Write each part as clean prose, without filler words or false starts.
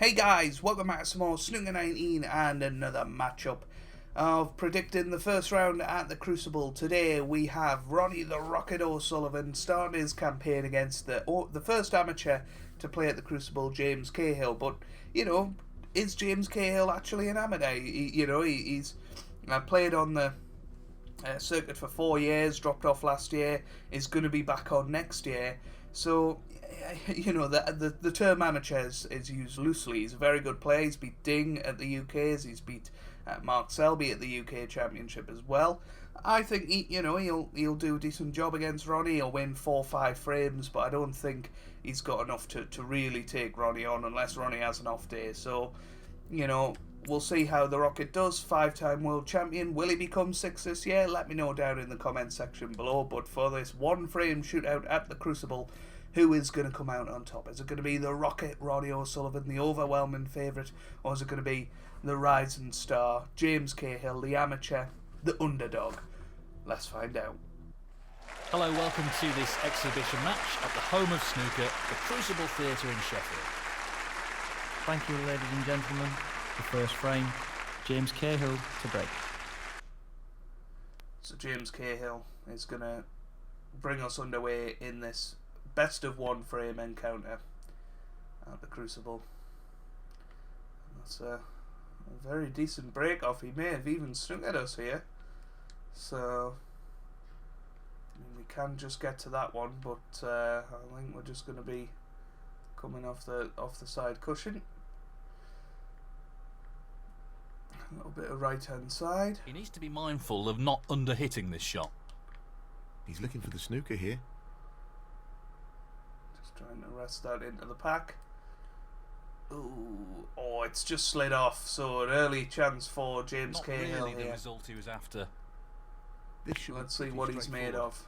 Hey guys, welcome back to some more Snooker 19 and another matchup of predicting the first round at the Crucible. Today we have Ronnie the Rocket O'Sullivan starting his campaign against the first amateur to play at the Crucible, James Cahill. But, you know, is James Cahill actually an amateur? He's played on the circuit for 4 years, dropped off last year, is going to be back on next year. So, the term amateur is used loosely. He's a very good player. He's beat Ding at the UKs. He's beat Mark Selby at the UK Championship as well. I think he'll do a decent job against Ronnie. He'll win 4-5 frames, but I don't think he's got enough to really take Ronnie on unless Ronnie has an off day. So, we'll see how the Rocket does. 5-time world champion. Will he become 6 this year? Let me know down in the comment section below. But for this one frame shootout at the Crucible, who is going to come out on top? Is it going to be the Rocket, Ronnie O'Sullivan, the overwhelming favourite? Or is it going to be the rising star, James Cahill, the amateur, the underdog? Let's find out. Hello, welcome to this exhibition match at the home of snooker, the Crucible Theatre in Sheffield. Thank you, ladies and gentlemen. The first frame, James Cahill to break. So James Cahill is going to bring us underway in this best of one frame encounter at the Crucible. That's a very decent break off. He may have even snookered us here. So we can just get to that one, but I think we're just going to be coming off the side cushion. A little bit of right hand side. He needs to be mindful of not under-hitting this shot. He's looking for the snooker here. Just trying to rest that into the pack. Ooh, oh, it's just slid off. So an early chance for James Cahill really here. The result he was after. Let's see what he's made of.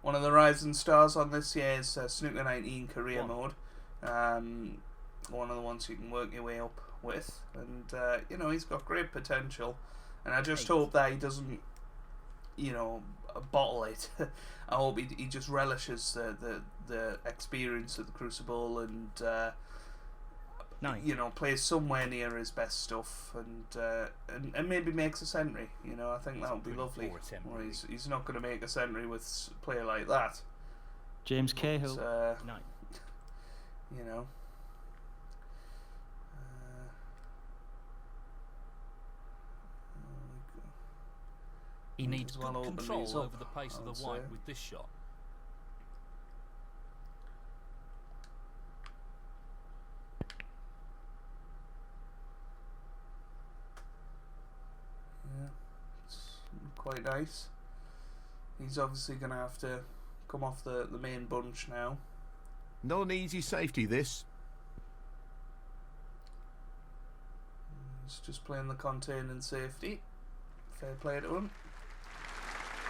One of the rising stars on this year's Snooker 19 career mode. One of the ones you can work your way up with, and he's got great potential, and I just hope that he doesn't bottle it. I hope he just relishes the experience of the Crucible and plays somewhere near his best stuff, and maybe makes a century. I think that would be lovely. Or he's not going to make a century with a player like that. James Cahill. He needs good control over the pace of the white with this shot. Yeah, it's quite nice. He's obviously going to have to come off the main bunch now. Not an easy safety, this. He's just playing the contain and safety. Fair play to him.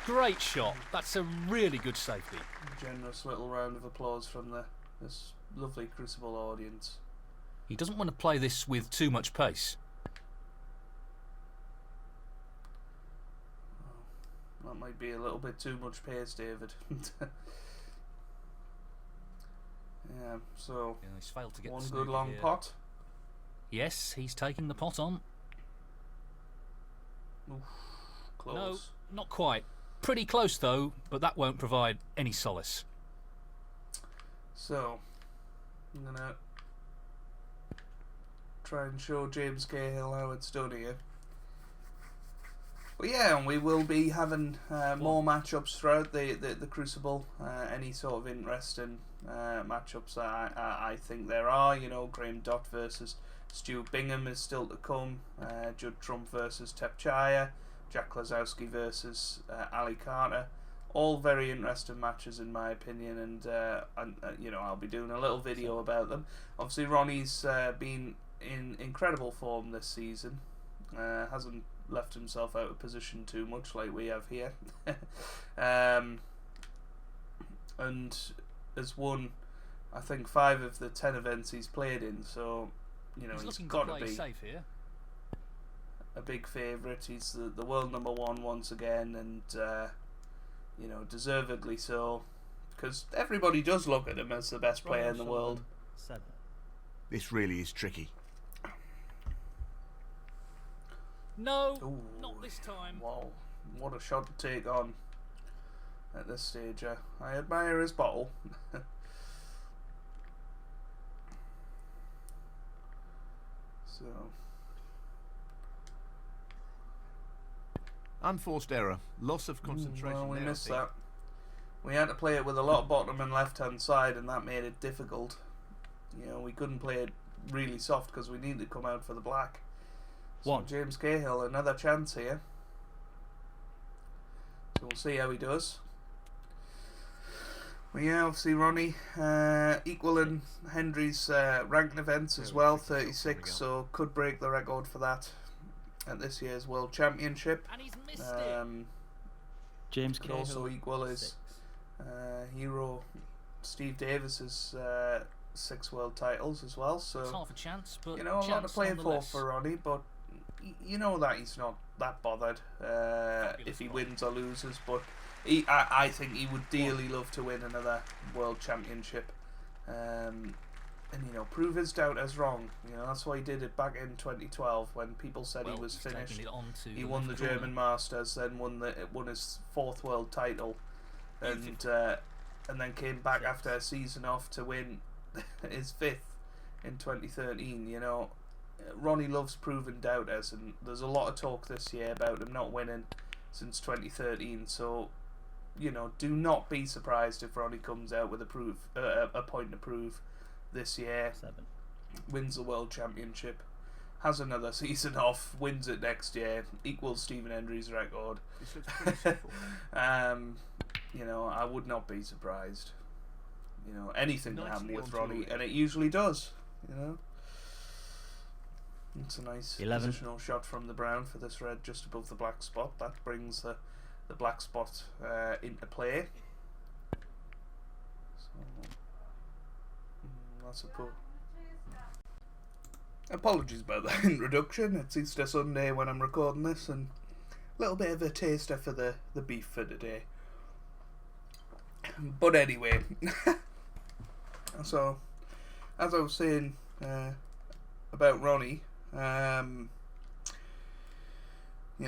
Great shot. That's a really good safety. Generous little round of applause from this lovely Crucible audience. He doesn't want to play this with too much pace. Oh, that might be a little bit too much pace, David. Yeah, so he's failed to get one good long here. pot. Yes, he's taking the pot on. Oof, close. No, not quite. Pretty close though, but that won't provide any solace. So, I'm going to try and show James Cahill how it's done here. But yeah, and we will be having more matchups throughout the Crucible. Any sort of interesting matchups that I think there are. Graham Dott versus Stu Bingham is still to come. Judd Trump versus Tepchaya. Jack Lazowski versus Ali Carter. All very interesting matches in my opinion, and I'll be doing a little video about them. Obviously, Ronnie's been in incredible form this season. Hasn't left himself out of position too much like we have here. And has won, I think, 5 of the 10 events he's played in. So, he's got to be safe here. A big favourite. He's the world number 1 once again, and deservedly so, because everybody does look at him as the best player in the world. This really is tricky. No, Ooh, not this time. wow, what a shot to take on at this stage. I admire his bottle. So, Unforced error. Loss of concentration. well, we there, I missed think. that. We had to play it with a lot of bottom and left hand side, and that made it difficult. You know, we couldn't play it really soft because we needed to come out for the black. So One. James Cahill, another chance here. So we'll see how he does. Well, yeah, obviously Ronnie equaling Hendry's ranking events as well, 36, so could break the record for that at this year's World Championship. And he's missed it. James Could Cahill. also equal his 6. hero Steve Davis's 6 world titles as well. It's So half a chance, but you know, a lot to chance play nonetheless. for Ronnie, but you know that he's not that bothered if he wins or loses. But I think he would dearly love to win another world championship, and you know, prove his doubters wrong. You know, that's why he did it back in 2012 when people said Well, he was he's taken finished. it on to He won the left corner. German Masters, then won his 4th world title, and then came back after a season off to win his 5th in 2013. You know, Ronnie loves proving doubters, and there's a lot of talk this year about him not winning since 2013. So, you know, do not be surprised if Ronnie comes out with a point to prove this year, 7. wins the World Championship, has another season off, wins it next year, equals Stephen Hendry's record. This looks pretty simple. You know, I would not be surprised. You know, anything can happen Nicely with onto Ronnie, it. and it usually does. You know, it's a nice 11. positional shot from the brown for this red just above the black spot. That brings the black spot into play. So, that's a pull. Apologies about that introduction. It's Easter Sunday when I'm recording this, and a little bit of a taster for the beef for today. But anyway, so as I was saying about Ronnie, you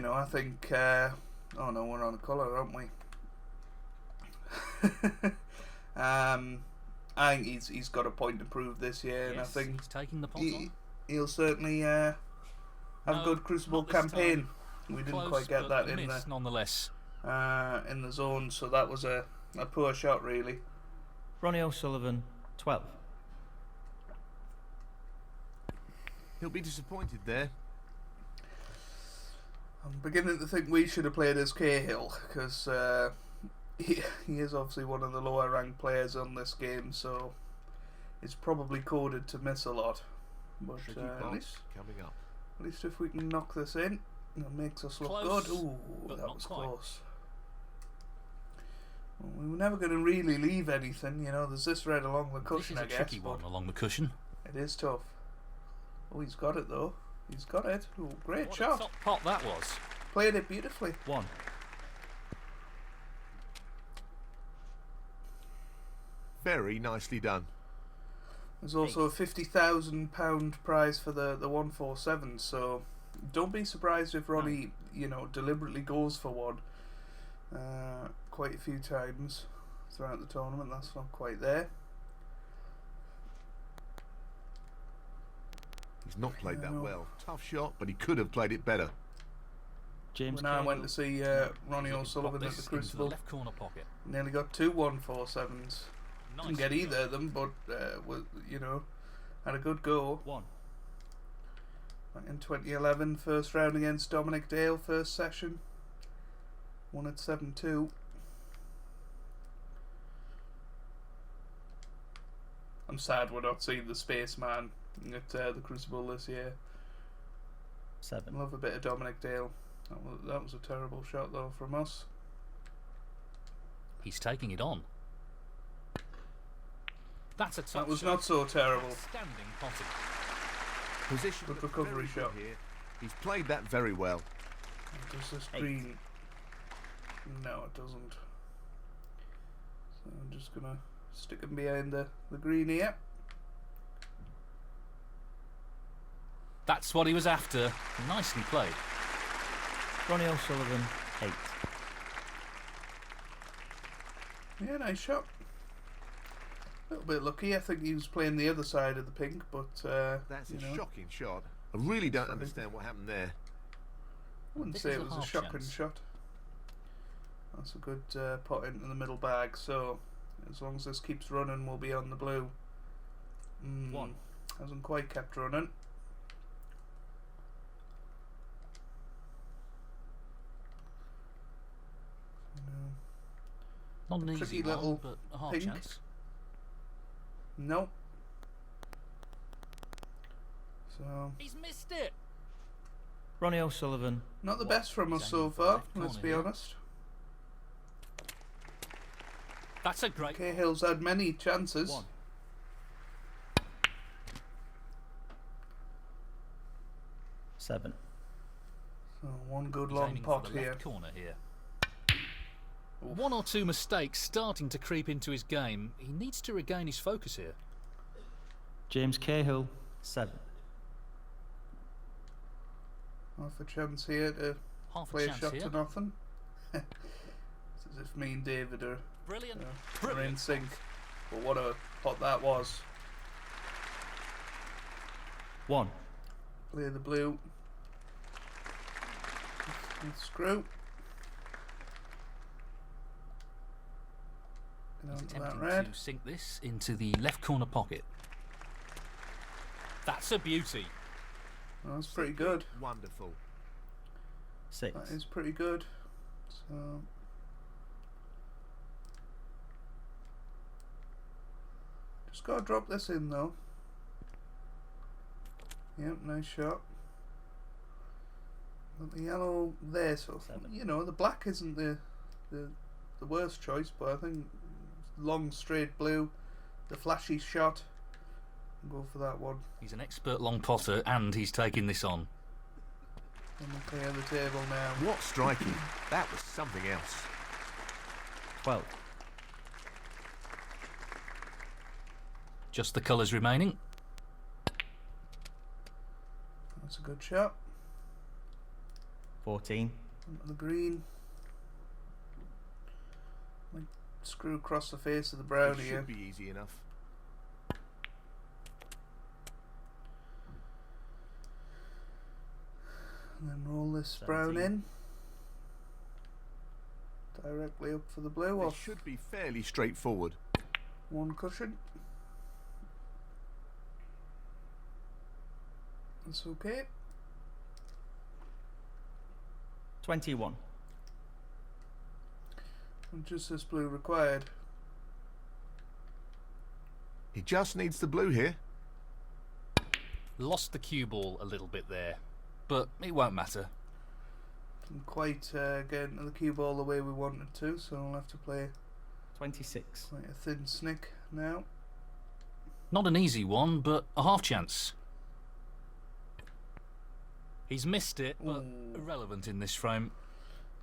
know, I think oh no, we're on a colour, aren't we? I think he's got a point to prove this year, and I Yes, think he's taking the pot on. he'll certainly have a No, good Crucible not this time. campaign. We didn't Close, quite get but that a in miss nonetheless. the zone, so that was a poor shot, really. Ronnie O'Sullivan, 12. He'll be disappointed there. I'm beginning to think we should have played as Cahill, because he is obviously one of the lower ranked players on this game, so it's probably coded to miss a lot. But Tricky at pass least coming up. if we can knock this in, it makes us look Close, good. Ooh, but that not was quite. close. Well, we were never going to really leave anything, you know. There's this red along the This cushion, is a I guess. tricky but one along the cushion. it is tough. Oh, he's got it though. He's got it. Ooh, great What a shot. top pot that was. Played it beautifully. 1. Very nicely done. There's also a £50,000 prize for the 147. So don't be surprised if Ronnie, you know, deliberately goes for one. Quite a few times throughout the tournament. That's not quite there. He's not played that No. well. Tough shot, but he could have played it better. James When I went Cahill. to see Ronnie Pop O'Sullivan at this the into the Crucible, left corner pocket. nearly got two 147s. Didn't Nice get either shot. of them, but you know, had a good go. 1. In 2011, first round against Dominic Dale, first session. Won at 7-2. I'm sad we're not seeing the Spaceman at the Crucible this year. 7. Love a bit of Dominic Dale. That was a terrible shot though from us. He's taking it on. That's a top That was shot. not so terrible. Outstanding potting. Position Good looked recovery very good shot. here. He's played that very well. Does this 8. green? No, it doesn't. So I'm just gonna stick him behind the green here. That's what he was after. Nicely played. Ronnie O'Sullivan, 8. Yeah, nice shot. A little bit lucky. I think he was playing the other side of the pink, but That's you a know, shocking shot. I really don't Sorry. understand what happened there. I wouldn't This say is it a was a half shocking chance. shot. That's a good pot into the middle bag. So as long as this keeps running, we'll be on the blue. One. Hasn't quite kept running. Not an Tricky easy little one, but a half pink. chance. Nope. So He's missed it. Ronnie O'Sullivan, not the What? best from us He's so aiming for the far. left Let's corner be here. honest. That's a great ball. Cahill's had many chances. 1. 7. So one good He's long aiming pot for the here. left corner here. One or two mistakes starting to creep into his game. He needs to regain his focus here. James Cahill, 7. Half a chance here to Half a play a chance shot here. to nothing. It's as if me and David are, Brilliant. are in Brilliant. sync. But what a pot that was. 1. Play the blue. Screw. Get He's onto that attempting red. to sink this into the left corner pocket. That's a beauty. Oh, that's pretty good. Wonderful. 6. That is pretty good. So just gotta drop this in though. Yep, nice shot. Got the yellow there, so 7. you know the black isn't the worst choice, but I think long straight blue, the flashy shot. Go for that one. He's an expert long potter and he's taking this on. And we'll clear the table now. What striking. That was something else. 12. Just the colours remaining. That's a good shot. 14. Onto the green. Like screw across the face of the brown It here. should be easy enough. And then roll this brown 17. in. Directly up for the blue It off should be fairly straightforward. one cushion. That's okay. 21. And just this blue required. He just needs the blue here. Lost the cue ball a little bit there, but it won't matter. Didn't quite get into the cue ball the way we wanted to, so I'll have to play 26. quite a thin snick now. Not an easy one, but a half chance. He's missed it, but Ooh. irrelevant in this frame.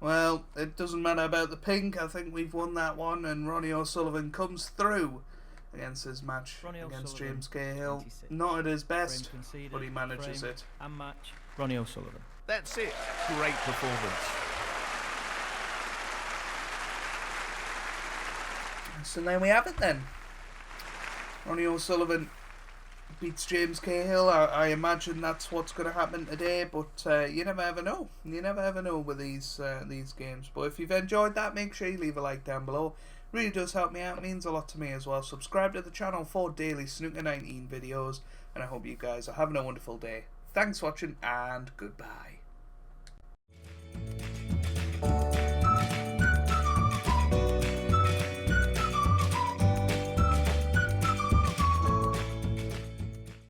Well, it doesn't matter about the pink. I think we've won that one, and Ronnie O'Sullivan comes through against his match Ronnie against O'Sullivan, James Cahill. 26. Not at his best, Frame conceded, but he manages frame it. And match. Ronnie O'Sullivan. That's it. Great performance. So there we have it then. Ronnie O'Sullivan beats James Cahill. I imagine that's what's going to happen today, but you never ever know. You never ever know with these games. But if you've enjoyed that, make sure you leave a like down below. Really does help me out. It means a lot to me as well. Subscribe to the channel for daily Snooker 19 videos, and I hope you guys are having a wonderful day. Thanks for watching, and goodbye.